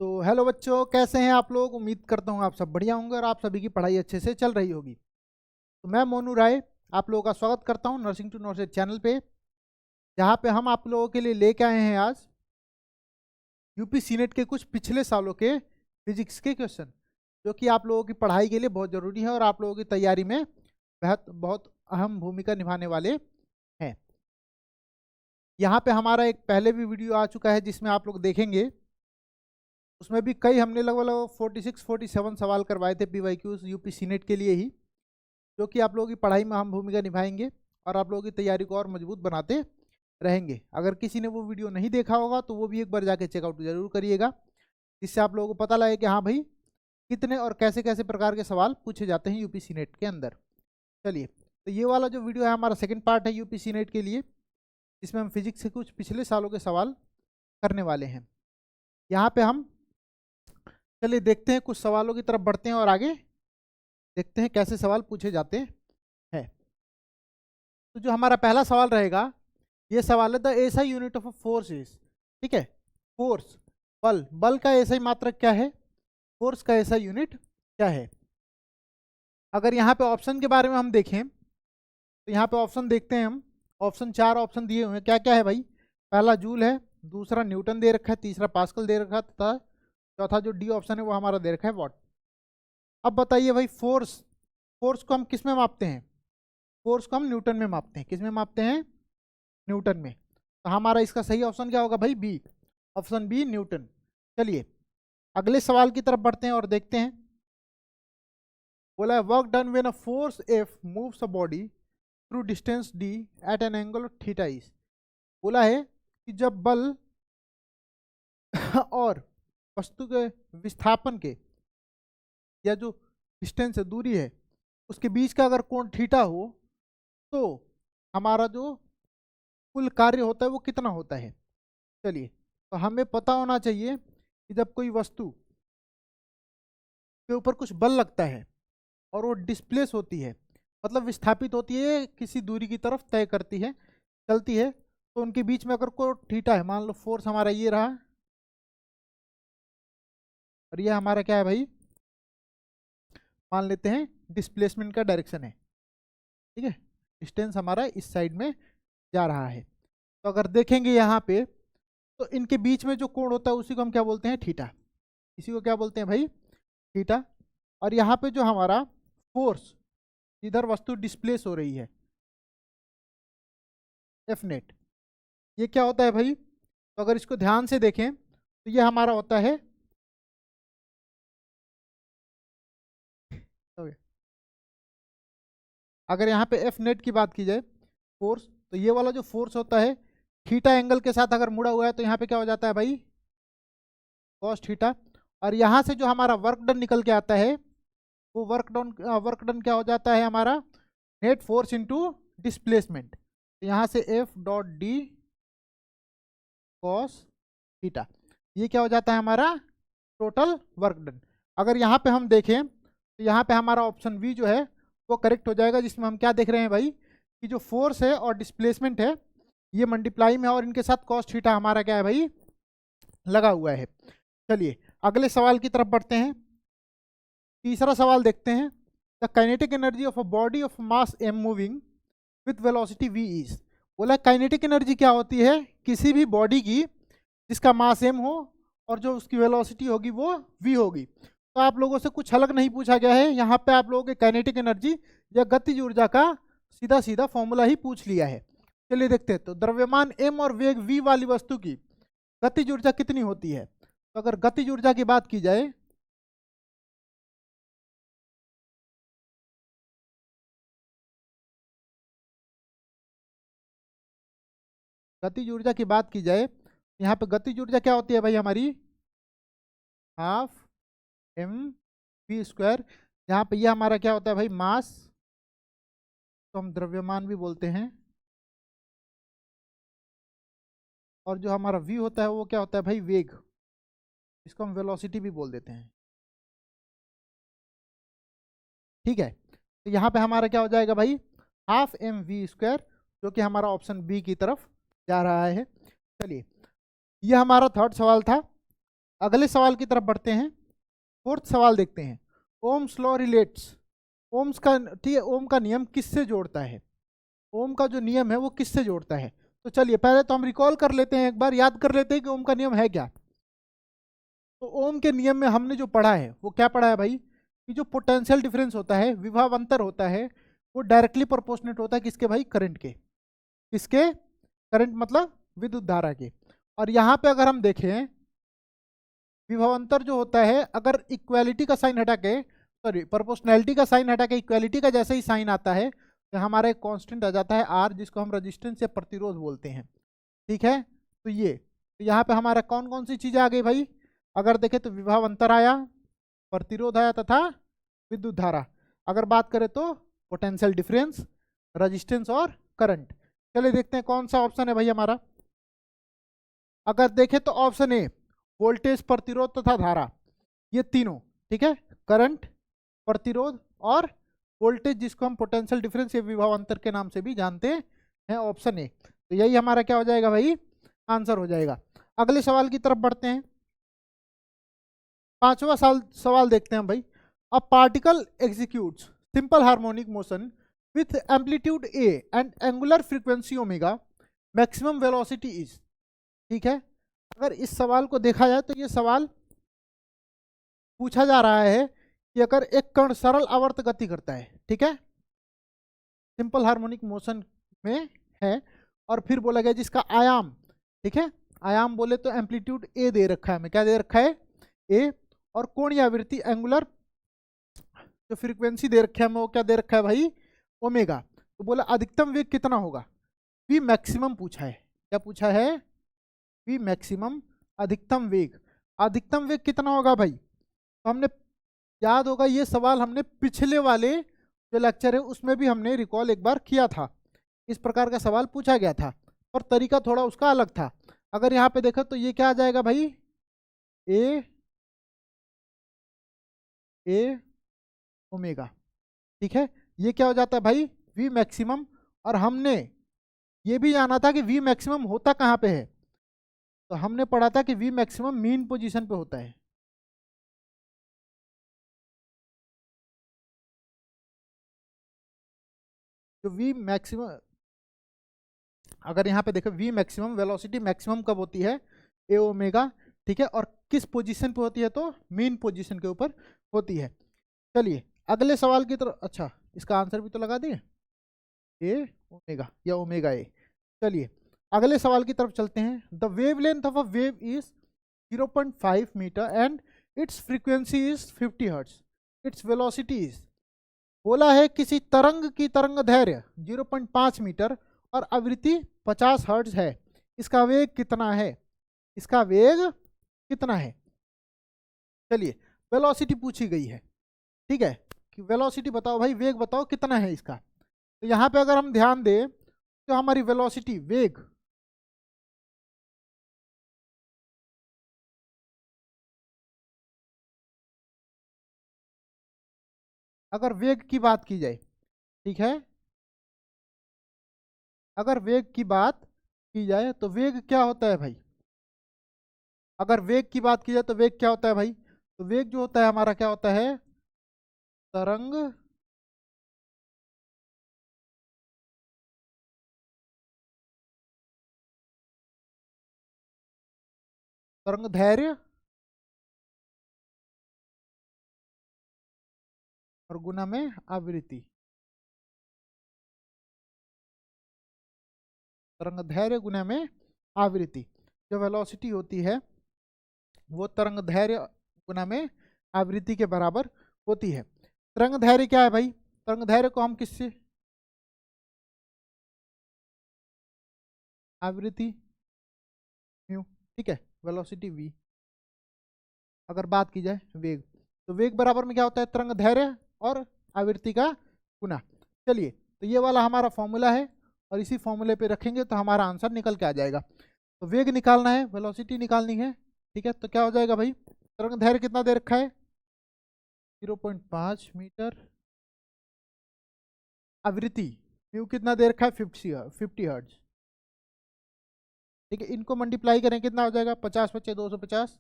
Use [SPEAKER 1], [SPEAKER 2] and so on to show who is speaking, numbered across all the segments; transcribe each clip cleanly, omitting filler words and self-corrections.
[SPEAKER 1] तो हेलो बच्चों, कैसे हैं आप लोग। उम्मीद करता हूँ आप सब बढ़िया होंगे और आप सभी की पढ़ाई अच्छे से चल रही होगी। तो मैं मोनू राय आप लोगों का स्वागत करता हूँ नर्सिंग टू नॉलेज चैनल पे, जहाँ पे हम आप लोगों के लिए लेके आए हैं आज यूपी सीनेट के कुछ पिछले सालों के फिजिक्स के क्वेश्चन, जो कि आप लोगों की पढ़ाई के लिए बहुत ज़रूरी है और आप लोगों की तैयारी में बहुत बहुत अहम भूमिका निभाने वाले हैं। यहाँ पे हमारा एक पहले भी वीडियो आ चुका है जिसमें आप लोग देखेंगे, उसमें भी कई हमने लगभग 46-47 सवाल करवाए थे PYQs यूपी सीनेट के लिए ही, जो कि आप लोगों की पढ़ाई में अहम भूमिका निभाएंगे और आप लोगों की तैयारी को और मजबूत बनाते रहेंगे। अगर किसी ने वो वीडियो नहीं देखा होगा तो वो भी एक बार जाके चेकआउट जरूर करिएगा, जिससे आप लोगों को पता लगे कि हाँ भाई कितने और कैसे कैसे प्रकार के सवाल पूछे जाते हैं यूपी सीनेट के अंदर। चलिए, तो ये वाला जो वीडियो है हमारा सेकेंड पार्ट है यूपी सीनेट के लिए, जिसमें हम फिजिक्स के कुछ पिछले सालों के सवाल करने वाले हैं। यहाँ पे हम चलिए देखते हैं, कुछ सवालों की तरफ बढ़ते हैं और आगे देखते हैं कैसे सवाल पूछे जाते हैं। तो जो हमारा पहला सवाल रहेगा, ये सवाल है the SI unit of force is, ठीक है, फोर्स बल, बल का एसआई मात्रक क्या है, फोर्स का एसआई यूनिट क्या है। अगर यहाँ पे ऑप्शन के बारे में हम देखें तो यहाँ पे ऑप्शन देखते हैं हम, ऑप्शन 4 ऑप्शन दिए हुए हैं, क्या क्या है भाई। पहला जूल है, दूसरा न्यूटन दे रखा है, तीसरा पास्कल दे रखा है तथा चौथा जो डी ऑप्शन है वो हमारा दे रखा है वॉट। अब बताइए भाई, फोर्स, फोर्स को हम किस में मापते हैं, फोर्स को हम न्यूटन में मापते हैं। किस में मापते हैं, न्यूटन में। तो हमारा इसका सही ऑप्शन क्या होगा भाई, बी, ऑप्शन बी न्यूटन। चलिए अगले सवाल की तरफ बढ़ते हैं और देखते हैं। बोला है work done when a force F moves a body through distance D at an angle of theta is. बोला है कि जब बल और वस्तु के विस्थापन के या जो डिस्टेंस है, दूरी है, उसके बीच का अगर कोण थीटा हो तो हमारा जो कुल कार्य होता है वो कितना होता है। चलिए, तो हमें पता होना चाहिए कि जब कोई वस्तु के ऊपर कुछ बल लगता है और वो डिस्प्लेस होती है, मतलब विस्थापित होती है, किसी दूरी की तरफ तय करती है, चलती है, तो उनके बीच में अगर कोई थीटा है, मान लो फोर्स हमारा ये रहा और ये हमारा क्या है भाई, मान लेते हैं डिस्प्लेसमेंट का डायरेक्शन है, ठीक है, डिस्टेंस हमारा इस साइड में जा रहा है। तो अगर देखेंगे यहाँ पे तो इनके बीच में जो कोण होता है उसी को हम क्या बोलते हैं, थीटा। इसी को क्या बोलते हैं भाई, थीटा। और यहाँ पे जो हमारा फोर्स, इधर वस्तु डिस्प्लेस हो रही है, एफ नेट, ये क्या होता है भाई। तो अगर इसको ध्यान से देखें तो ये हमारा होता है, अगर यहाँ पे एफ नेट की बात की जाए फोर्स, तो ये वाला जो फोर्स होता है थीटा एंगल के साथ अगर मुड़ा हुआ है तो यहाँ पे क्या हो जाता है भाई, कॉस थीटा। और यहाँ से जो हमारा वर्क डन निकल के आता है वो वर्क डन क्या हो जाता है हमारा, नेट फोर्स इनटू डिस्प्लेसमेंट। तो यहाँ से F dot D cos theta, ये क्या हो जाता है हमारा टोटल वर्क डन। अगर यहाँ पे हम देखें तो यहाँ पे हमारा ऑप्शन बी जो है वो करेक्ट हो जाएगा, जिसमें हम क्या देख रहे हैं भाई कि जो फोर्स है और डिस्प्लेसमेंट है ये मल्टीप्लाई में है और इनके साथ कॉस थीटा हमारा क्या है भाई, लगा हुआ है। चलिए अगले सवाल की तरफ बढ़ते हैं। तीसरा सवाल देखते हैं, the kinetic energy of a body of mass am moving with velocity v is. बोला काइनेटिक एनर्जी क्या होती है किसी भी बॉडी की जिसका मास m हो और जो उसकी वेलोसिटी होगी वो v होगी। तो आप लोगों से कुछ अलग नहीं पूछा गया है, यहाँ पे आप लोगों के काइनेटिक एनर्जी या गतिज ऊर्जा का सीधा सीधा फॉर्मूला ही पूछ लिया है। चलिए देखते हैं, तो द्रव्यमान m और वेग v वाली वस्तु की गतिज ऊर्जा कितनी होती है। तो अगर गतिज ऊर्जा की बात की जाए, गतिज ऊर्जा की बात की जाए, यहाँ पे गतिज ऊर्जा क्या होती है भाई हमारी, हाफ एम वी स्क्वायर। यहाँ पे ये हमारा क्या होता है भाई, मास, तो हम द्रव्यमान भी बोलते हैं, और जो हमारा वी होता है वो क्या होता है भाई, वेग, इसको हम वेलोसिटी भी बोल देते हैं, ठीक है। तो यहाँ पे हमारा क्या हो जाएगा भाई, हाफ एम वी स्क्वायर, जो कि हमारा ऑप्शन बी की तरफ जा रहा है। चलिए ये हमारा थर्ड सवाल था। अगले सवाल की तरफ बढ़ते हैं। फोर्थ सवाल देखते हैं। ओम्स लॉ रिलेट्स, ओम्स का, ठीक है, ओम का नियम किससे जोड़ता है? ओम का जो नियम है वो किससे जोड़ता है? तो चलिए पहले तो हम रिकॉल कर लेते हैं, एक बार याद कर लेते हैं कि ओम का नियम है क्या। तो ओम के नियम में हमने जो पढ़ा है वो क्या पढ़ा है भाई, कि जो पोटेंशियल डिफरेंस होता है, विभव अंतर होता है, वो डायरेक्टली प्रोपोर्शनेट होता है किसके भाई, करंट के। किसके? करंट मतलब विद्युत धारा के। और यहाँ पे अगर हम देखें, विभवांतर जो होता है, अगर इक्वालिटी का साइन हटा के, सॉरी प्रोपोर्शनैलिटी का साइन हटा के इक्वालिटी का जैसे ही साइन आता है, तो हमारा एक कांस्टेंट आ जाता है आर, जिसको हम रेजिस्टेंस या प्रतिरोध बोलते हैं। ठीक है, तो ये, तो यहाँ पे हमारा कौन कौन सी चीजें आ गई भाई, अगर देखें तो विभवांतर आया, प्रतिरोध आया, तथा विद्युत धारा। अगर बात करें तो पोटेंशियल डिफरेंस, रजिस्टेंस और करंट। चलिए देखते हैं कौन सा ऑप्शन है भाई हमारा। अगर देखें तो ऑप्शन ए, वोल्टेज, प्रतिरोध तथा धारा, ये तीनों, ठीक है, करंट, प्रतिरोध और वोल्टेज, जिसको हम पोटेंशियल डिफरेंस या विभवांतर के नाम से भी जानते हैं, ऑप्शन ए। तो यही हमारा क्या हो जाएगा भाई, आंसर हो जाएगा। अगले सवाल की तरफ बढ़ते हैं। पांचवा सवाल देखते हैं भाई। A particle executes simple harmonic motion with amplitude A and angular frequency omega, maximum velocity is. ठीक है, अगर इस सवाल को देखा जाए तो ये सवाल पूछा जा रहा है कि अगर एक कण सरल आवर्त गति करता है, ठीक है, सिंपल हार्मोनिक मोशन में है, और फिर बोला गया जिसका आयाम, ठीक है, आयाम बोले तो एम्पलीट्यूड ए दे रखा है, हमें क्या दे रखा है, ए, और कोणीय आवृत्ति एंगुलर जो फ्रीक्वेंसी दे रखा है हमें, वो क्या दे रखा है भाई, ओमेगा। तो बोला अधिकतम वेग कितना होगा, वी मैक्सिमम पूछा है। क्या पूछा है, वी मैक्सिमम, अधिकतम वेग। अधिकतम वेग कितना होगा भाई, तो हमने, याद होगा ये सवाल हमने पिछले वाले जो लेक्चर है उसमें भी हमने रिकॉल एक बार किया था, इस प्रकार का सवाल पूछा गया था, और तरीका थोड़ा उसका अलग था। अगर यहाँ पे देखो तो ये क्या आ जाएगा भाई, ए ए ओमेगा। ठीक है, ये क्या हो जाता है भाई, वी मैक्सिमम। और हमने ये भी जाना था कि वी मैक्सिमम होता कहाँ पे है, तो हमने पढ़ा था कि वी मैक्सिमम मीन पोजीशन पे होता है। तो वी मैक्सिमम, अगर यहाँ पे देखो वी मैक्सिमम, वेलोसिटी मैक्सिमम कब होती है, ए ओमेगा। ठीक है, और किस पोजीशन पे होती है, तो मीन पोजीशन के ऊपर होती है। चलिए अगले सवाल की तरफ, अच्छा इसका आंसर भी तो लगा दिए, ए ओमेगा या ओमेगा ए। चलिए अगले सवाल की तरफ चलते हैं। The wavelength of a wave is 0.5 metre and its frequency is 50 hertz, its velocity is. बोला है किसी तरंग की तरंग दैर्घ्य 0.5 मीटर और आवृत्ति 50 हर्ट्ज है, इसका वेग कितना है, इसका वेग कितना है। चलिए वेलोसिटी पूछी गई है, ठीक है, कि वेलोसिटी बताओ भाई, वेग बताओ कितना है इसका। तो यहाँ पे अगर हम ध्यान दें तो हमारी वेलोसिटी, वेग, अगर वेग की बात की जाए, ठीक है, अगर वेग की बात की जाए तो वेग क्या होता है भाई, अगर वेग की बात की जाए तो वेग क्या होता है भाई, तो वेग जो होता है हमारा क्या होता है, तरंग, तरंग दैर्घ्य और गुना में आवृत्ति। तरंग दैर्घ्य गुना में आवृत्ति, जो वेलोसिटी होती है वो तरंग दैर्घ्य गुना में आवृत्ति के बराबर होती है। तरंग दैर्घ्य क्या है भाई, तरंग दैर्घ्य को हम किससे, आवृत्ति म्यू, ठीक है, वेलोसिटी वी। अगर बात की जाए वेग, तो वेग बराबर में क्या होता है, तरंग दैर्घ्य और आवृत्ति का गुना। चलिए तो ये वाला हमारा फॉर्मूला है, और इसी फॉर्मूले पे रखेंगे तो हमारा आंसर निकल के आ जाएगा। तो वेग निकालना है, वेलोसिटी निकालनी है, ठीक है, तो क्या हो जाएगा भाई, तरंग दैर्घ्य कितना दे रखा है, 0.5 मीटर, आवृत्ति म्यू कितना दे रखा है, 50 हर्ट्ज। ठीक है, इनको मल्टीप्लाई करें कितना हो जाएगा, 50 बचे 250,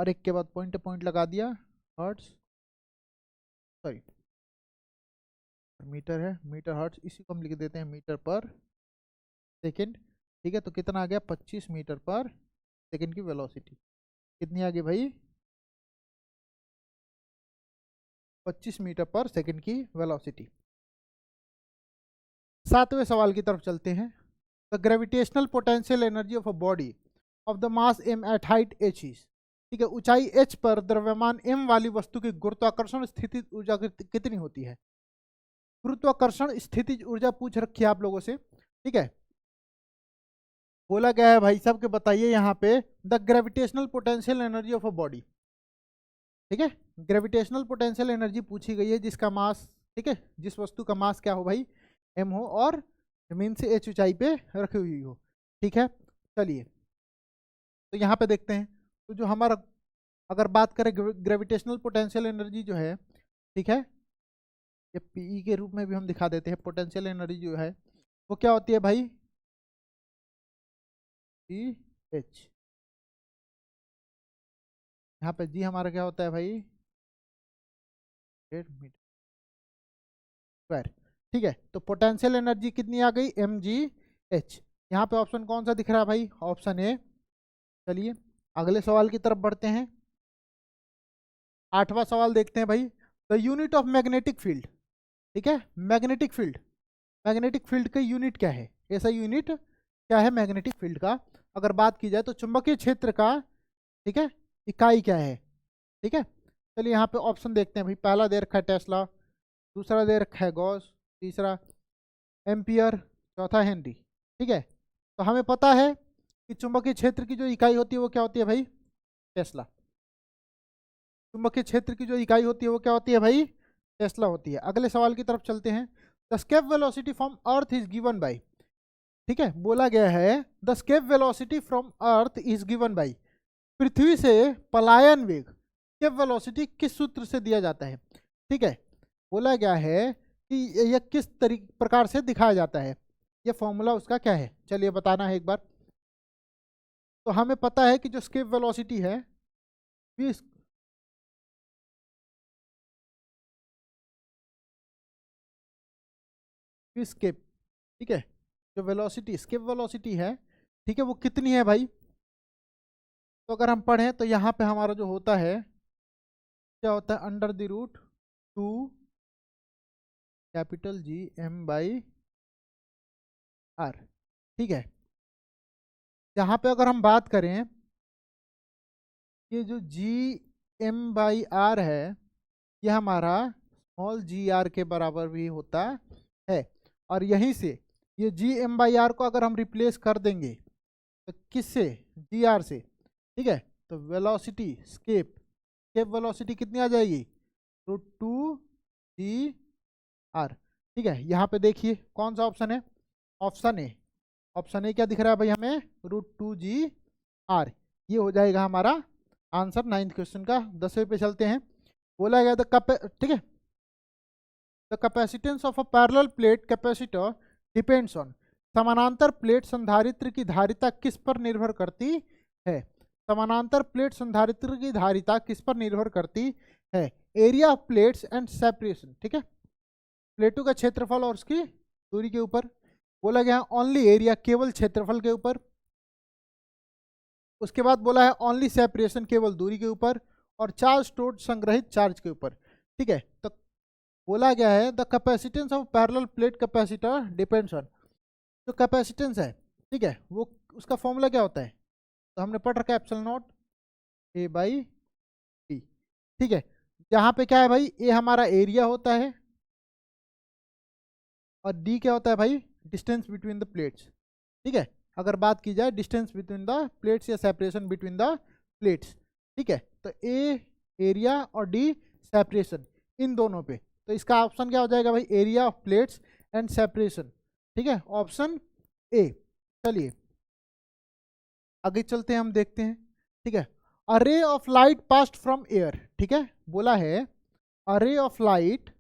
[SPEAKER 1] और एक के बाद पॉइंट पॉइंट लगा दिया, हर्ट्स, सॉरी मीटर है, मीटर हर्ट्स, इसी को हम लिख देते हैं मीटर पर सेकेंड। ठीक है, तो कितना आ गया 25 मीटर पर सेकेंड की वेलोसिटी कितनी आ गई भाई, 25 मीटर पर सेकेंड की वेलोसिटी। 7वें सवाल की तरफ चलते हैं। The gravitational potential energy of a body of the mass m at height h is, ठीक है, ऊंचाई h पर द्रव्यमान m वाली वस्तु की गुरुत्वाकर्षण स्थितिज ऊर्जा कितनी होती है। गुरुत्वाकर्षण स्थितिज ऊर्जा पूछ रखी है आप लोगों से। ठीक है, बोला गया है भाई साहब के बताइए यहाँ पे the gravitational potential energy of a body. ठीक है, ग्रेविटेशनल पोटेंशियल एनर्जी पूछी गई है जिसका मास, ठीक है, जिस वस्तु का मास क्या हो भाई, m हो और जमीन से h ऊंचाई पे रखी हुई हो। ठीक है, चलिए तो यहाँ पे देखते हैं। तो जो हमारा अगर बात करें ग्रेविटेशनल पोटेंशियल एनर्जी जो है, ठीक है, ये पीई के रूप में भी हम दिखा देते हैं। पोटेंशियल एनर्जी जो है वो क्या होती है भाई, जी एच, यहाँ पे जी हमारा क्या होता है भाई, मीटर स्क्वायर। ठीक है, तो पोटेंशियल एनर्जी कितनी आ गई, एम जी एच। यहाँ पे ऑप्शन कौन सा दिख रहा है भाई, ऑप्शन ए। चलिए अगले सवाल की तरफ बढ़ते हैं। 8वां सवाल देखते हैं भाई, the unit of magnetic field. ठीक है, मैग्नेटिक फील्ड, मैग्नेटिक फील्ड का यूनिट क्या है, ऐसा यूनिट क्या है मैग्नेटिक फील्ड का। अगर बात की जाए तो चुंबकीय क्षेत्र का, ठीक है, इकाई क्या है। ठीक है, चलिए यहाँ पे ऑप्शन देखते हैं भाई। पहला दे रखा है टेस्ला, दूसरा दे रखा है गॉस, तीसरा एम्पियर, चौथा हेनरी। ठीक है, तो हमें पता है कि चुंबकीय क्षेत्र की जो इकाई होती है वो क्या होती है भाई, टेस्ला। चुंबकीय क्षेत्र की जो इकाई होती है वो क्या होती है भाई, टेस्ला होती है। अगले सवाल की तरफ चलते हैं। The escape velocity from earth is given by, ठीक है, बोला गया है the escape velocity from earth is given by, पृथ्वी से पलायन वेग स्केप वेलोसिटी किस सूत्र से दिया जाता है। ठीक है, बोला गया है कि यह किस प्रकार से दिखाया जाता है, यह फॉर्मूला उसका क्या है, चलिए बताना है एक बार। तो हमें पता है कि जो स्केप वेलोसिटी है स्केप, ठीक है, जो वेलोसिटी स्केप वेलोसिटी है, ठीक है, वो कितनी है भाई। तो अगर हम पढ़ें तो यहाँ पे हमारा जो होता है क्या होता है, under the root 2 capital G M by R. ठीक है, यहाँ पे अगर हम बात करें ये जो जी एम बाई आर है ये हमारा स्मॉल जी आर के बराबर भी होता है। और यहीं से ये जी एम बाई आर को अगर हम रिप्लेस कर देंगे तो किससे, जी आर से। ठीक है, तो वेलोसिटी स्केप वेलोसिटी कितनी आ जाएगी, √2 जी आर। ठीक है, यहाँ पे देखिए कौन सा ऑप्शन है, ऑप्शन ए। ऑप्शन ए क्या दिख रहा है भाई हमें, √2 जी आर। ये हो जाएगा हमारा आंसर 9th क्वेश्चन का। 10वें पे चलते हैं। बोला गया ठीक है, the capacitance of a parallel plate capacitor depends on, समानांतर प्लेट संधारित्र की धारिता किस पर निर्भर करती है। समानांतर प्लेट संधारित्र की धारिता किस पर निर्भर करती है, area of plates and separation. ठीक है, प्लेटों का क्षेत्रफल और उसकी दूरी के ऊपर। बोला गया ओनली एरिया, केवल क्षेत्रफल के ऊपर। उसके बाद बोला है ओनली सेपरेशन, केवल दूरी के ऊपर। और चार्ज स्टोर्ड, संग्रहित चार्ज के ऊपर। ठीक है, तो बोला गया है the capacitance of parallel plate capacitor depends on, जो कैपेसिटेंस है, ठीक है, वो उसका फॉर्मूला क्या होता है, तो हमने पढ़ रखा है epsilon not a by T. ठीक है, यहाँ पे क्या है भाई, ए हमारा एरिया होता है और डी क्या होता है भाई, डिस्टेंस बिटवीन द प्लेट्स। ठीक है, अगर बात की जाए डिस्टेंस बिटवीन द प्लेट्स या सेपरेशन बिटवीन द प्लेट्स। ठीक है, तो ए एरिया और डी सेपरेशन, इन दोनों पे। तो इसका ऑप्शन क्या हो जाएगा भाई, area of plates and separation. ठीक है, ऑप्शन ए। चलिए आगे चलते हैं, हम देखते हैं। ठीक है, a ray of light passed from air. ठीक है, बोला है a ray of light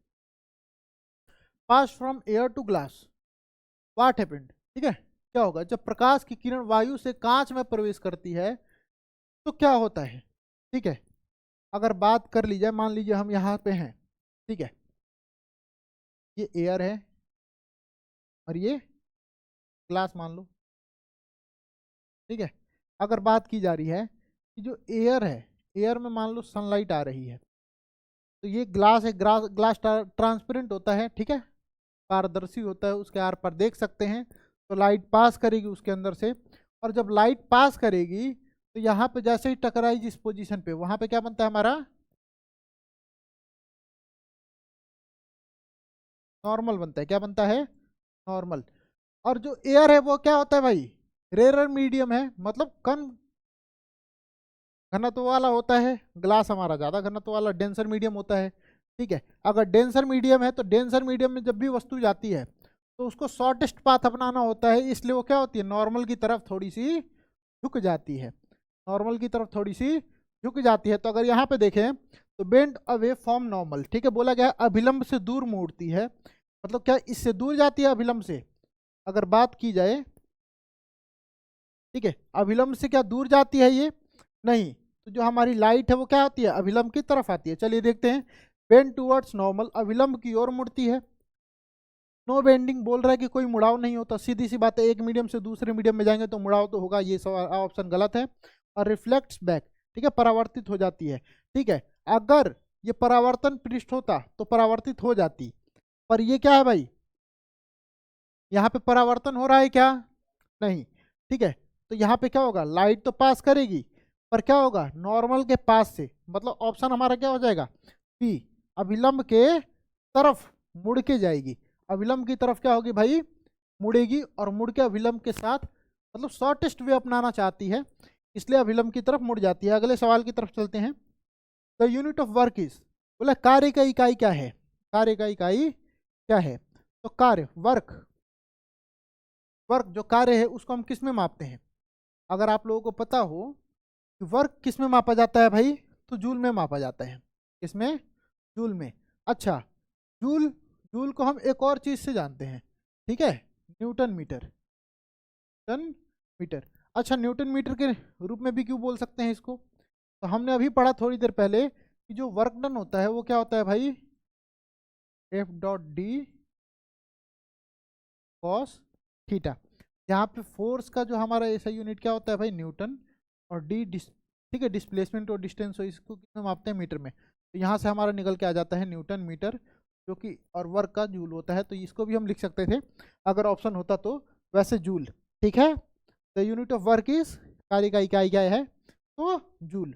[SPEAKER 1] pass from air to glass, what happened. ठीक है, क्या होगा जब प्रकाश की किरण वायु से कांच में प्रवेश करती है तो क्या होता है। ठीक है। अगर बात कर ली जाए, मान लीजिए हम यहाँ पे हैं, ठीक है, ये एयर है और ये ग्लास मान लो, ठीक है। अगर बात की जा रही है कि जो एयर है, एयर में मान लो सनलाइट आ रही है, तो ये ग्लास है, ग्लास ट्रांसपेरेंट होता है, ठीक है, पारदर्शी होता है, उसके आर पर देख सकते हैं, तो लाइट पास करेगी उसके अंदर से, और जब लाइट पास करेगी तो यहाँ पे जैसे ही टकराई जिस पोजीशन पे, वहां पे क्या बनता है हमारा, नॉर्मल बनता है। क्या बनता है, नॉर्मल। और जो एयर है वो क्या होता है भाई, रेयर मीडियम है, मतलब कम घनत्व वाला होता है, ग्लास हमारा ज़्यादा घनत्व वाला डेंसर मीडियम होता है, ठीक है। अगर डेंसर मीडियम है तो डेंसर मीडियम में जब भी वस्तु जाती है तो उसको शॉर्टेस्ट पाथ अपनाना होता है, इसलिए वो क्या होती है, नॉर्मल की तरफ थोड़ी सी झुक जाती है, नॉर्मल की तरफ थोड़ी सी झुक जाती है। तो अगर यहाँ पे देखें तो बेंड अवे फ्रॉम नॉर्मल, ठीक है, बोला गया अभिलंब से दूर मुड़ती है, मतलब क्या इससे दूर जाती है अभिलंब से, अगर बात की जाए, ठीक है, अभिलंब से क्या दूर जाती है ये, नहीं, तो जो हमारी लाइट है वो क्या आती है, अभिलंब की तरफ आती है। चलिए देखते हैं, बेंड टूवर्ड्स नॉर्मल, अभिलंब की ओर मुड़ती है। नो बेंडिंग बोल रहा है कि कोई मुड़ाव नहीं होता, सीधी सी बात है, एक मीडियम से दूसरे मीडियम में जाएंगे तो मुड़ाव तो होगा, ये ऑप्शन गलत है। और रिफ्लेक्ट्स बैक, ठीक है, परावर्तित हो जाती है, ठीक है। अगर ये परावर्तन पृष्ठ होता तो परावर्तित हो जाती, पर ये क्या है भाई, यहाँ पे परावर्तन हो रहा है क्या, नहीं, ठीक है। तो यहाँ पे क्या होगा, लाइट तो पास करेगी, पर क्या होगा, नॉर्मल के पास से, मतलब ऑप्शन हमारा क्या हो जाएगा, बी, अभिलंब के तरफ मुड़ के जाएगी। अभिलंब की तरफ क्या होगी भाई, मुड़ेगी, और मुड़ के अभिलंब के साथ, मतलब शॉर्टेस्ट वे अपनाना चाहती है, इसलिए अभिलंब की तरफ मुड़ जाती है। अगले सवाल की तरफ चलते हैं। The unit of work is, बोला कार्य का इकाई क्या है, कार्य का इकाई क्या है, तो कार्य, वर्क, वर्क जो कार्य है उसको हम किस में मापते हैं, अगर आप लोगों को पता हो कि वर्क किस में मापा जाता है भाई, तो जूल में मापा जाता है, किसमें, जूल में। अच्छा, जूल, जूल को हम एक और चीज से जानते हैं, ठीक है, न्यूटन मीटर, न्यूटन मीटर। अच्छा, न्यूटन मीटर के रूप में भी क्यों बोल सकते हैं इसको, तो हमने अभी पढ़ा थोड़ी देर पहले कि जो वर्क डन होता है वो क्या होता है भाई, F dot D cos theta. यहाँ पे फोर्स का जो हमारा ऐसा यूनिट क्या होता है भाई, न्यूटन, और डी ठीक है, डिस्प्लेसमेंट और डिस्टेंस, हो इसको किसमें मापते हैं, मीटर में। तो यहाँ से हमारा निकल के आ जाता है न्यूटन मीटर, जो कि और वर्क का जूल होता है, तो इसको भी हम लिख सकते थे अगर ऑप्शन होता तो, वैसे जूल, ठीक है। The unit of work is, कार्य का इकाई क्या है, तो जूल।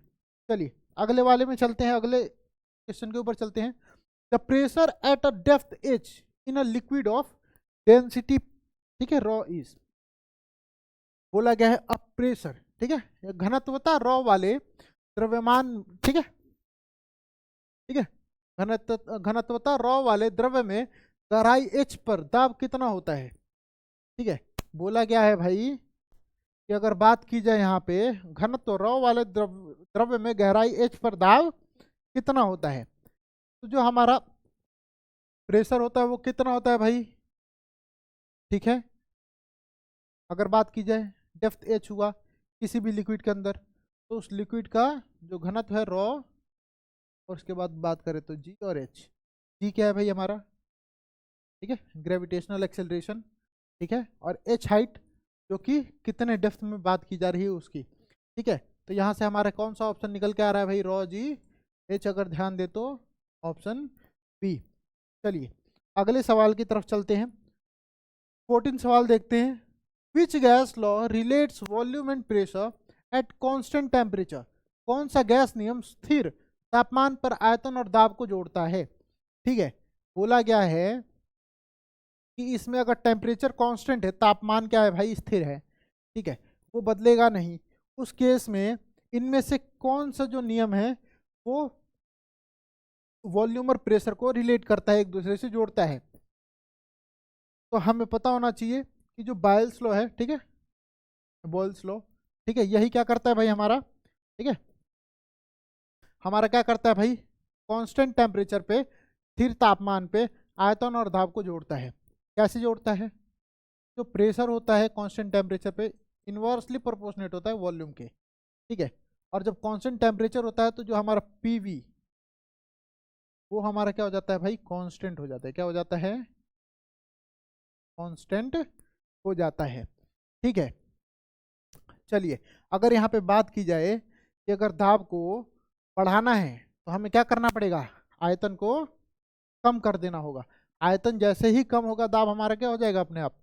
[SPEAKER 1] चलिए अगले वाले में चलते हैं, अगले क्वेश्चन के ऊपर चलते हैं। The pressure at a depth H in a liquid of density, ठीक है, रॉ इज, बोला गया है अ प्रेशर, ठीक है, घनत्वता रॉ वाले द्रव्यमान, ठीक है, ठीक है, घनत्वता रॉ वाले द्रव्य में गहराई एच पर दाब कितना होता है, ठीक है। बोला गया है भाई कि अगर बात की जाए यहाँ पे घनत्व रॉ वाले द्रव्य में गहराई एच पर दाब कितना होता है, तो जो हमारा प्रेशर होता है वो कितना होता है भाई, ठीक है। अगर बात की जाए डेप्थ एच हुआ किसी भी लिक्विड के अंदर, तो उस लिक्विड का जो घनत्व है रॉ, और उसके बाद बात करें तो जी और एच। जी क्या है भाई हमारा, ठीक है, ग्रेविटेशनल एक्सेलरेशन, ठीक है, और एच हाइट, जो कि कितने डेप्थ में बात की जा रही है उसकी, ठीक है। तो यहाँ से हमारा कौन सा ऑप्शन निकल के आ रहा है भाई, रॉ जी एच, अगर ध्यान दे तो ऑप्शन बी। चलिए अगले सवाल की तरफ चलते हैं। 14 सवाल देखते हैं। Which gas law relates volume and pressure at constant temperature, कौन सा गैस नियम स्थिर तापमान पर आयतन और दाब को जोड़ता है, ठीक है। बोला गया है कि इसमें अगर टेम्परेचर कांस्टेंट है, तापमान क्या है भाई, स्थिर है, ठीक है, वो बदलेगा नहीं, उस केस में इनमें से कौन सा जो नियम है वो वॉल्यूम और प्रेशर को रिलेट करता है, एक दूसरे से जोड़ता है। तो हमें पता होना चाहिए कि जो बॉयल्स लॉ है, ठीक है, बॉयल्स लॉ, ठीक है, यही क्या करता है भाई हमारा, ठीक है, हमारा क्या करता है भाई, कांस्टेंट टेम्परेचर पे, स्थिर तापमान पे आयतन और दाब को जोड़ता है। कैसे जोड़ता है, जो प्रेशर होता है कांस्टेंट टेम्परेचर पे इन्वर्सली प्रोपोर्शनेट होता है वॉल्यूम के, ठीक है, और जब कांस्टेंट टेम्परेचर होता है तो जो हमारा पीवी वो हमारा क्या हो जाता है भाई, कांस्टेंट हो जाता है। क्या हो जाता है, कांस्टेंट हो जाता है। ठीक है, चलिए अगर यहाँ पे बात की जाए कि अगर दाब को बढ़ाना है तो हमें क्या करना पड़ेगा, आयतन को कम कर देना होगा। आयतन जैसे ही कम होगा दाब हमारा क्या हो जाएगा, अपने आप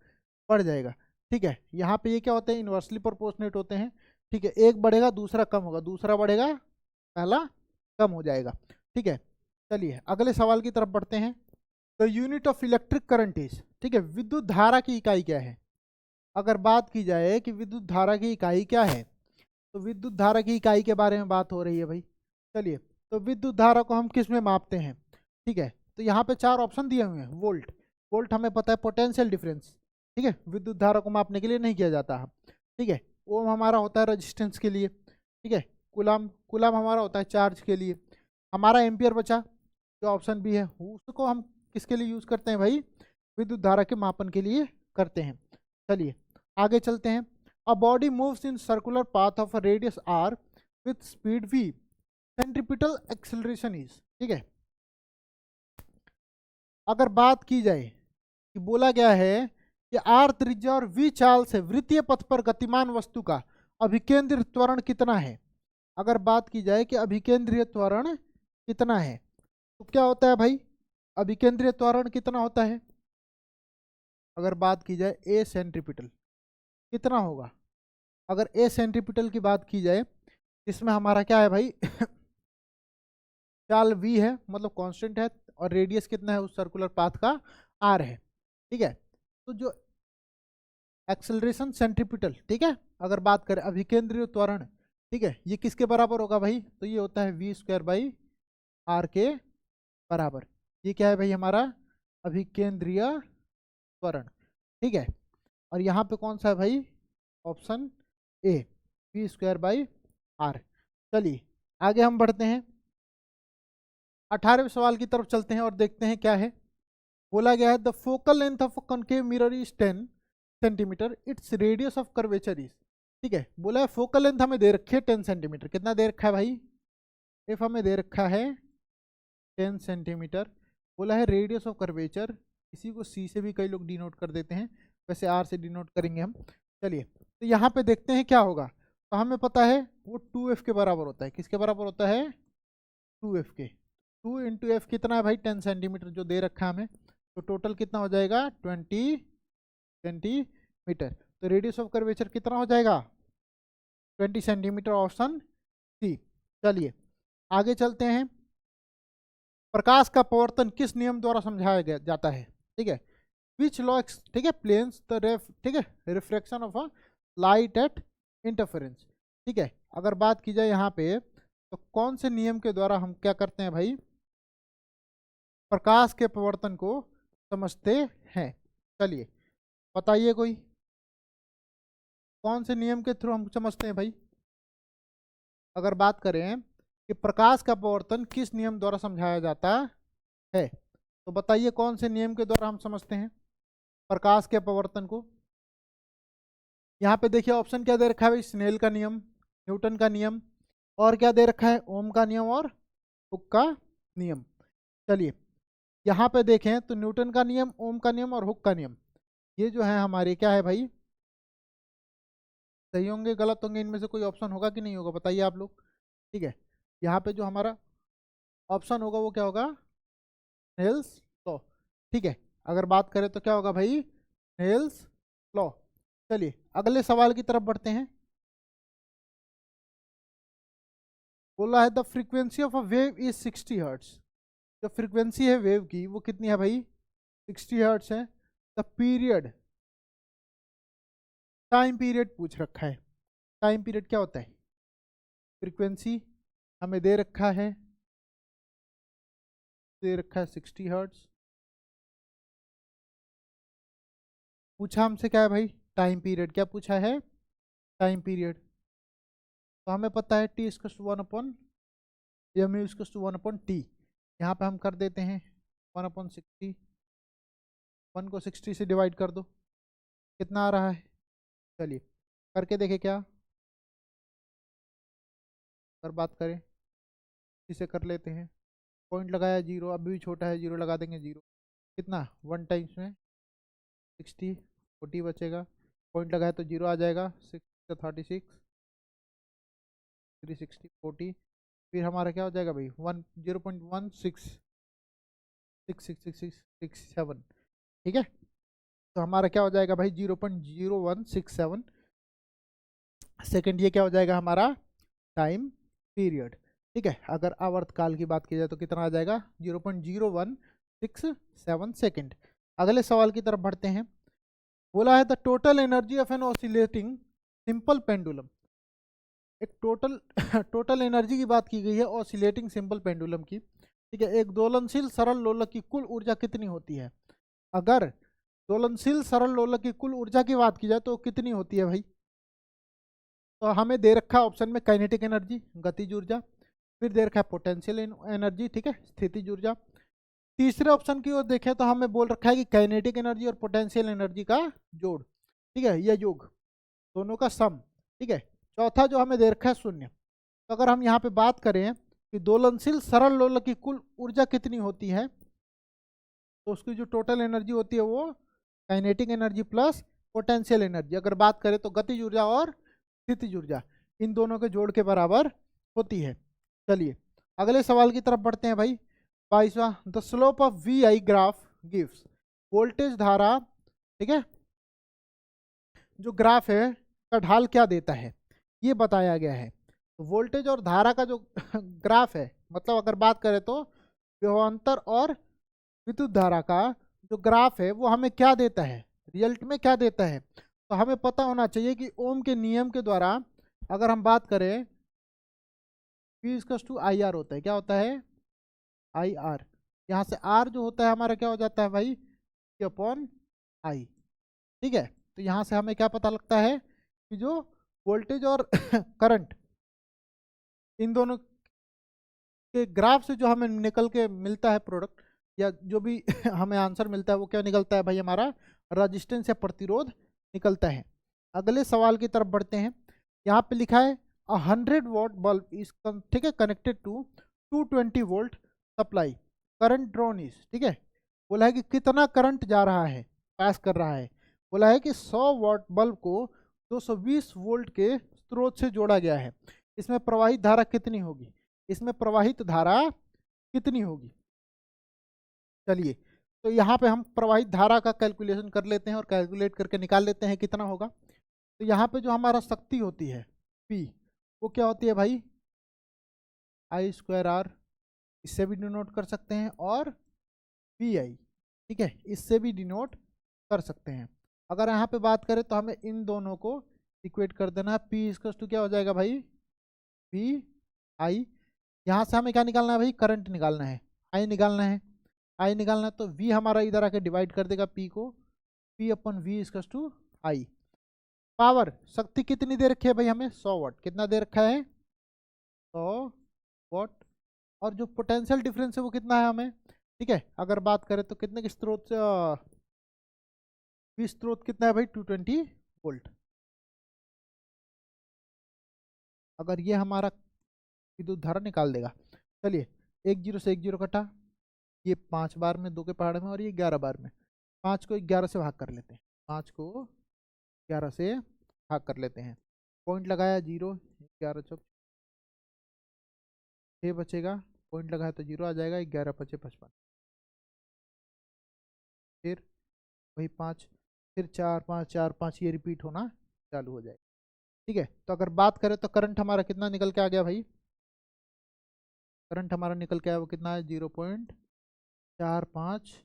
[SPEAKER 1] बढ़ जाएगा। ठीक है, यहाँ पे ये क्या होते हैं, इन्वर्सली प्रोपोर्शनेट होते हैं। ठीक है, एक बढ़ेगा दूसरा कम होगा, दूसरा बढ़ेगा पहला कम हो जाएगा। ठीक है, चलिए अगले सवाल की तरफ बढ़ते हैं। तो unit of electric current is, ठीक है, विद्युत धारा की इकाई क्या है। अगर बात की जाए कि विद्युत धारा की इकाई क्या है, तो विद्युत धारा की इकाई के बारे में बात हो रही है भाई। चलिए, तो विद्युत धारा को हम किस में मापते हैं। ठीक है, तो यहाँ पे 4 ऑप्शन दिए हुए हैं। वोल्ट, वोल्ट हमें पता है पोटेंशियल डिफरेंस। ठीक है, विद्युत धारा को मापने के लिए नहीं किया जाता है। ठीक है, ओम हमारा होता है रेजिस्टेंस के लिए। ठीक है, कुलाम, कुलाम हमारा होता है चार्ज के लिए। हमारा एम्पियर बचा, जो ऑप्शन बी है, उसको हम किसके लिए यूज करते हैं भाई, विद्युत धारा के मापन के लिए करते हैं। चलिए आगे चलते हैं। A body moves in circular path of a radius R with speed v, centripetal acceleration is. ठीक है, अगर बात की जाए कि बोला गया है कि आर त्रिज्या और v चाल से वृत्तीय पथ पर गतिमान वस्तु का अभिकेंद्रित त्वरण कितना है। अगर बात की जाए कि अभिकेंद्रीय त्वरण कितना है, तो क्या होता है भाई, अभिकेंद्रीय त्वरण कितना होता है। अगर बात की जाए ए सेंट्रीपिटल कितना होगा। अगर ए सेंट्रीपिटल की बात की जाए, इसमें हमारा क्या है भाई चाल v है, मतलब कांस्टेंट है, और रेडियस कितना है उस सर्कुलर पाथ का, r है। ठीक है, तो जो एक्सेलरेशन सेंट्रीपिटल, ठीक है, अगर बात करें अभिकेंद्रीय त्वरण, ठीक है, ये किसके बराबर होगा भाई, तो ये होता है v स्क्वायर बाई आर के बराबर। ये क्या है भाई हमारा अभिकेंद्रीय त्वरण। ठीक है, और यहाँ पे कौन सा है भाई, option A, v square by R. चलिए आगे हम बढ़ते हैं, 18वें सवाल की तरफ चलते हैं और देखते हैं क्या है। बोला गया है the focal length of concave mirror is 10 centimetre, its radius of curvature is. ठीक है, बोला है फोकल लेंथ हमें दे रखी है 10 सेंटीमीटर। कितना दे रखा है भाई, इफ हमें दे रखा है 10 सेंटीमीटर। बोला है रेडियस ऑफ कर्वेचर, इसी को सी से भी कई लोग डिनोट कर देते हैं, वैसे आर से डिनोट करेंगे हम। चलिए तो यहाँ पे देखते हैं क्या होगा। तो हमें पता है वो 2f के बराबर होता है। किसके बराबर होता है, 2f के। 2 इंटू एफ कितना है भाई, 10 सेंटीमीटर जो दे रखा है हमें, तो टोटल कितना हो जाएगा 20 सेंटीमीटर। तो रेडियस ऑफ कर्वेचर कितना हो जाएगा 20 सेंटीमीटर, ऑप्शन सी। चलिए आगे चलते हैं। प्रकाश का पवर्तन किस नियम द्वारा समझाया गया जाता है। ठीक है, विच लॉ, ठीक है, प्लेन्स द ठीक है, refraction of a light at interference. ठीक है, अगर बात की जाए यहाँ पे तो कौन से नियम के द्वारा हम क्या करते हैं भाई, प्रकाश के पवर्तन को समझते हैं। चलिए बताइए कोई, कौन से नियम के थ्रू हम समझते हैं भाई। अगर बात करें कि प्रकाश का पवर्तन किस नियम द्वारा समझाया जाता है, तो बताइए कौन से नियम के द्वारा हम समझते हैं प्रकाश के पवर्तन को। यहाँ पे देखिए ऑप्शन क्या दे रखा है भाई, स्नेल का नियम, न्यूटन का नियम, और क्या दे रखा है, ओम का नियम और हुक का नियम। चलिए यहाँ पे देखें तो न्यूटन का नियम, ओम का नियम और हुक का नियम, ये जो है हमारे क्या है भाई, सही होंगे गलत होंगे, इनमें से कोई ऑप्शन होगा कि नहीं होगा, बताइए आप लोग। ठीक है, यहाँ पे जो हमारा ऑप्शन होगा वो क्या होगा, स्नेल्स लॉ। ठीक है, अगर बात करें तो क्या होगा भाई, स्नेल्स लॉ। चलिए अगले सवाल की तरफ बढ़ते हैं। बोला है the frequency of a wave is 60 hertz. जो फ्रीक्वेंसी है वेव की वो कितनी है भाई, 60 हर्ट्स है। द पीरियड, टाइम पीरियड पूछ रखा है। टाइम पीरियड क्या होता है, फ्रीक्वेंसी हमें दे रखा है, दे रखा है 60 हर्ट्स। पूछा हमसे क्या है भाई, टाइम पीरियड। क्या पूछा है, टाइम पीरियड। तो हमें पता है टी इसकस टू 1 एम यू इसकस टू 1/t। यहाँ पे हम कर देते हैं 1/60, 1 को 60 से डिवाइड कर दो, कितना आ रहा है। चलिए करके देखे क्या, अगर बात करें इसे कर लेते हैं, पॉइंट लगाया 0, अभी भी छोटा है 0 लगा देंगे 0, कितना 1 टाइम्स में 60, 40 बचेगा, पॉइंट लगाया तो 0 आ जाएगा, 6 36 360 40, फिर हमारा क्या हो जाएगा भाई 0.16666667, ठीक है। तो हमारा क्या हो जाएगा भाई 0.0167 सेकेंड, ये क्या हो जाएगा हमारा टाइम पीरियड, ठीक है। अगर आवर्तकाल की बात की जाए तो कितना आ जाएगा 0.0167 सेकेंड। अगले सवाल की तरफ बढ़ते हैं। बोला है the total energy of an oscillating simple pendulum. एक टोटल एनर्जी की बात की गई है ऑसिलेटिंग सिंपल पेंडुलम की, ठीक है। एक दोलनशील सरल लोलक की कुल ऊर्जा कितनी होती है? अगर दोलनशील सरल लोलक की कुल ऊर्जा की बात की जाए तो कितनी होती है भाई? तो हमें दे रखा है ऑप्शन में काइनेटिक एनर्जी गतिज ऊर्जा, फिर दे रखा है पोटेंशियल एनर्जी, ठीक है, स्थितिज ऊर्जा। तीसरे ऑप्शन की ओर देखें तो हमें बोल रखा है कि काइनेटिक एनर्जी और पोटेंशियल एनर्जी का जोड़, ठीक है, यह योग दोनों का सम, ठीक है। चौथा जो हमें दे रखा है शून्य। तो अगर हम यहाँ पे बात करें कि दोलनशील सरल लोलक की कुल ऊर्जा कितनी होती है, तो उसकी जो टोटल एनर्जी होती है वो kinetic energy plus potential energy, अगर बात करें तो गतिज ऊर्जा और स्थितिज ऊर्जा, इन दोनों के जोड़ के बराबर होती है। चलिए अगले सवाल की तरफ बढ़ते हैं भाई। 22वां, the slope of V I graph gives, voltage धारा, ठीक है, जो ग्राफ है का ढाल क्या देता है ये बताया गया है। तो वोल्टेज और धारा का जो ग्राफ है, मतलब अगर बात करें तो विभवांतर और विद्युत धारा का जो ग्राफ है वो हमें क्या देता है, रिजल्ट में क्या देता है। तो हमें पता होना चाहिए कि ओम के नियम के द्वारा अगर हम बात करें P=IR होता है, क्या होता है IR, यहाँ से R जो होता है हमारा क्या हो जाता है भाई P/I, ठीक है। तो यहाँ से हमें क्या पता लगता है कि जो वोल्टेज और करंट इन दोनों के ग्राफ से जो हमें निकल के मिलता है प्रोडक्ट या जो भी हमें आंसर मिलता है वो क्या निकलता है भाई हमारा रजिस्टेंस या प्रतिरोध निकलता है। अगले सवाल की तरफ बढ़ते हैं। यहाँ पे लिखा है 100 वॉट बल्ब इज, ठीक है, connected to 220 volt supply, current drawn is, ठीक है। बोला है कि कितना करंट जा रहा है, पास कर रहा है। बोला है कि 100 वॉट बल्ब को 220 वोल्ट के स्रोत से जोड़ा गया है, इसमें प्रवाहित धारा कितनी होगी, इसमें प्रवाहित धारा कितनी होगी। चलिए तो यहाँ पे हम प्रवाहित धारा का कैलकुलेशन कर लेते हैं और कैलकुलेट करके निकाल लेते हैं कितना होगा। तो यहाँ पे जो हमारा शक्ति होती है P, वो क्या होती है भाई I²R, इससे भी डिनोट कर सकते हैं, और VI, ठीक है, इससे भी डिनोट कर सकते हैं। अगर यहाँ पे बात करें तो हमें इन दोनों को इक्वेट कर देना है। P क्या हो जाएगा भाई VI, यहाँ से हमें क्या निकालना है भाई करंट निकालना है, I निकालना है, I निकालना है, तो V हमारा इधर आके डिवाइड कर देगा P को, P/V=I। पावर शक्ति कितनी दे रखी है भाई हमें 100 वाट, कितना दे रखा है 100 वाट, और जो पोटेंशियल डिफरेंस है वो कितना है हमें, ठीक है। अगर बात करें तो कितने के स्रोत से स्रोत कितना है भाई 220 वोल्ट। अगर ये हमारा विद्युत धारा निकाल देगा। चलिए 1 0 से 1 0 कटा, ये 5 बार में 2 के पहाड़ में, और ये 11 बार में, 5 को 11 से भाग कर लेते हैं, 5 को 11 से भाग कर लेते हैं, पॉइंट लगाया 0, 11 चौक 6 बचेगा, पॉइंट लगाया तो 0 आ जाएगा, 11 5 55, फिर वही 5, फिर 4 5 4 5, ये रिपीट होना चालू हो जाएगा, ठीक है। तो अगर बात करें तो करंट हमारा कितना निकल के आ गया भाई, करंट हमारा निकल के आया वो कितना है 0.45,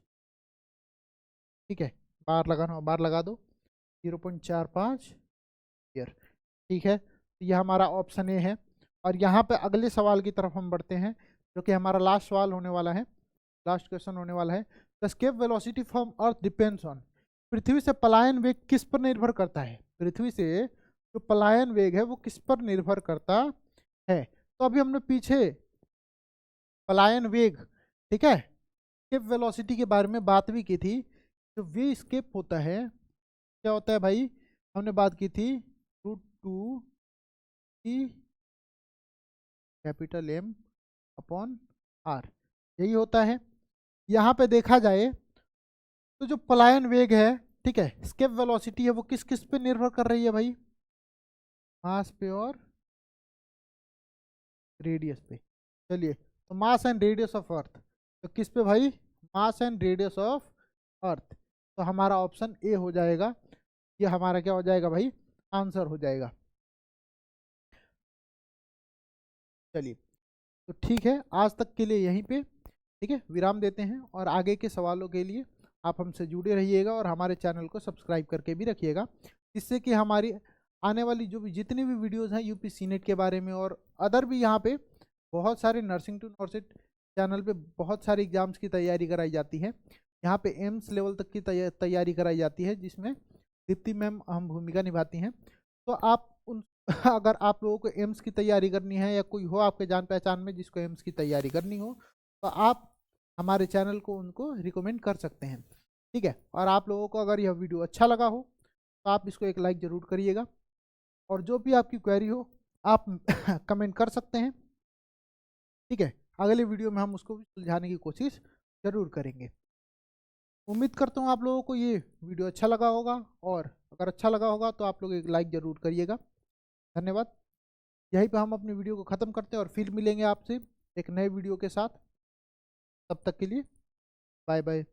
[SPEAKER 1] ठीक है, बार लगाना बार लगा दो 0.45 एम्पियर, ठीक है। तो यह हमारा ऑप्शन ए है। और यहाँ पे अगले सवाल की तरफ हम बढ़ते हैं जो कि हमारा लास्ट सवाल होने वाला है, लास्ट क्वेश्चन होने वाला है। The escape velocity from earth depends on, पृथ्वी से पलायन वेग किस पर निर्भर करता है, पृथ्वी से जो पलायन वेग है वो किस पर निर्भर करता है। तो अभी हमने पीछे पलायन वेग, ठीक है, स्केप वेलोसिटी के बारे में बात भी की थी। जो वे स्केप होता है क्या होता है भाई, हमने बात की थी √2 की कैपिटल M अपॉन R, यही होता है। यहाँ पे देखा जाए तो जो पलायन वेग है, ठीक है, स्केप वेलोसिटी है, वो किस किस पे निर्भर कर रही है भाई? मास पे और रेडियस पे। चलिए, तो mass and radius of earth, तो किस पे भाई? Mass and radius of earth. तो हमारा ऑप्शन ए हो जाएगा, ये हमारा क्या हो जाएगा भाई? आंसर हो जाएगा। चलिए, तो ठीक है, आज तक के लिए यहीं पे, ठीक है, विराम देते हैं, और आगे के सवालों के लिए आप हमसे जुड़े रहिएगा और हमारे चैनल को सब्सक्राइब करके भी रखिएगा, जिससे कि हमारी आने वाली जो भी जितनी भी वीडियोस हैं यूपी सीनेट के बारे में और अदर भी, यहाँ पे बहुत सारे नर्सिंग टू नॉर्सेट चैनल पे बहुत सारे एग्जाम्स की तैयारी कराई जाती है। यहाँ पे एम्स लेवल तक की तैयारी कराई जाती है, जिसमें दीप्ति मैम अहम भूमिका निभाती हैं। तो आप उन अगर आप लोगों को एम्स की तैयारी करनी है, या कोई हो आपके जान पहचान में जिसको एम्स की तैयारी करनी हो, तो आप हमारे चैनल को उनको रिकमेंड कर सकते हैं, ठीक है। और आप लोगों को अगर यह वीडियो अच्छा लगा हो तो आप इसको एक लाइक ज़रूर करिएगा, और जो भी आपकी क्वेरी हो आप कमेंट कर सकते हैं, ठीक है। अगले वीडियो में हम उसको सुलझाने की कोशिश ज़रूर करेंगे। उम्मीद करता हूँ आप लोगों को ये वीडियो अच्छा लगा होगा, और अगर अच्छा लगा होगा तो आप लोग एक लाइक ज़रूर करिएगा। धन्यवाद। यहीं पे हम अपनी वीडियो को ख़त्म करते हैं और फिर मिलेंगे आपसे एक नए वीडियो के साथ। तब तक के लिए बाय बाय।